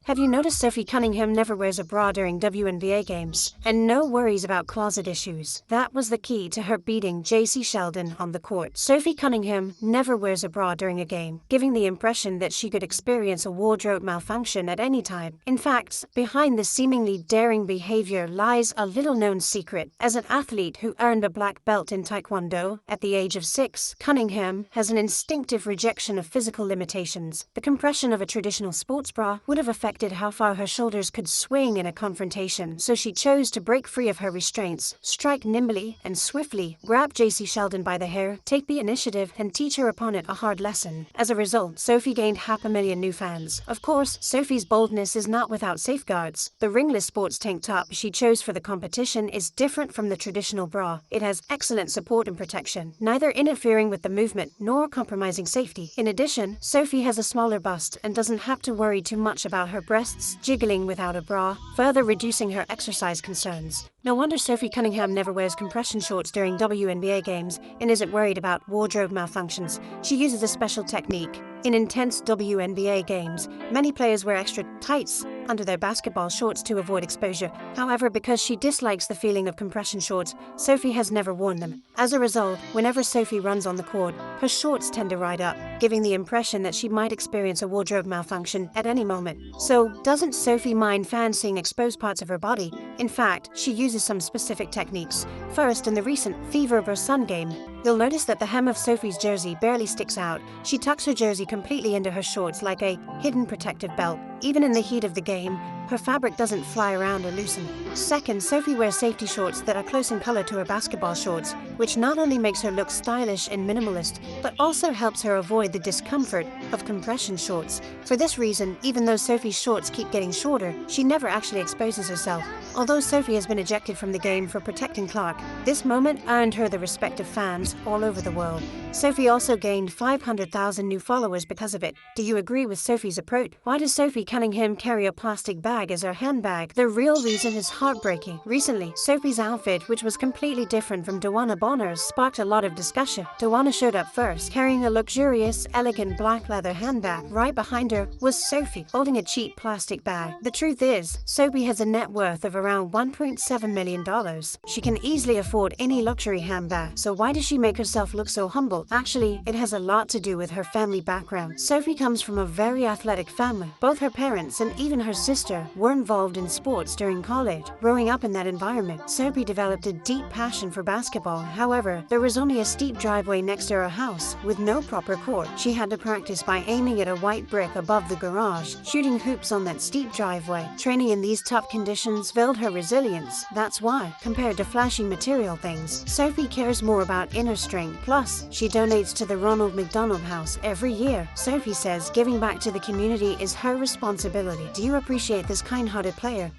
Have you noticed Sophie Cunningham never wears a bra during WNBA games? And no worries about closet issues. That was the key to her beating JC Sheldon on the court. Sophie Cunningham never wears a bra during a game, giving the impression that she could experience a wardrobe malfunction at any time. In fact, behind this seemingly daring behavior lies a little-known secret. As an athlete who earned a black belt in Taekwondo at the age of 6, Cunningham has an instinctive rejection of physical limitations. The compression of a traditional sports bra would have affected how far her shoulders could swing in a confrontation, so she chose to break free of her restraints, strike nimbly and swiftly, grab JC Sheldon by the hair, take the initiative, and teach her opponent a hard lesson. As a result, Sophie gained 500,000 new fans. Of course, Sophie's boldness is not without safeguards. The ringless sports tank top she chose for the competition is different from the traditional bra. It has excellent support and protection, neither interfering with the movement nor compromising safety. In addition, Sophie has a smaller bust and doesn't have to worry too much about her breasts jiggling without a bra, further reducing her exercise concerns. No wonder Sophie Cunningham never wears compression shorts during WNBA games and isn't worried about wardrobe malfunctions. She uses a special technique. In intense WNBA games, many players wear extra tights under their basketball shorts to avoid exposure. However, because she dislikes the feeling of compression shorts, Sophie has never worn them. As a result, whenever Sophie runs on the court, her shorts tend to ride up, giving the impression that she might experience a wardrobe malfunction at any moment. So, doesn't Sophie mind fans seeing exposed parts of her body? In fact, she uses some specific techniques. First, in the recent Fever vs Sun game, you'll notice that the hem of Sophie's jersey barely sticks out. She tucks her jersey completely into her shorts like a hidden protective belt. Even in the heat of the game, her fabric doesn't fly around or loosen. Second, Sophie wears safety shorts that are close in color to her basketball shorts, which not only makes her look stylish and minimalist, but also helps her avoid the discomfort of compression shorts. For this reason, even though Sophie's shorts keep getting shorter, she never actually exposes herself. Although Sophie has been ejected from the game for protecting Clark, this moment earned her the respect of fans all over the world. Sophie also gained 500,000 new followers because of it. Do you agree with Sophie's approach? Why does Sophie Cunningham carry a plastic bag as her handbag? The real reason is heartbreaking. Recently, Sophie's outfit, which was completely different from Dawanna Bonner's, sparked a lot of discussion. Dawanna showed up first, carrying a luxurious, elegant black leather handbag. Right behind her was Sophie, holding a cheap plastic bag. The truth is, Sophie has a net worth of around $1.7 million. She can easily afford any luxury handbag, so why does she make herself look so humble? Actually, it has a lot to do with her family background. Sophie comes from a very athletic family. Both her parents and even her sister were involved in sports during college. Growing up in that environment, Sophie developed a deep passion for basketball. However, there was only a steep driveway next to her house with no proper court. She had to practice by aiming at a white brick above the garage, shooting hoops on that steep driveway. Training in these tough conditions built her resilience. That's why, compared to flashy material things, Sophie cares more about inner strength. Plus, she donates to the Ronald McDonald House every year. Sophie says giving back to the community is her responsibility. Do you appreciate this kind-hearted player?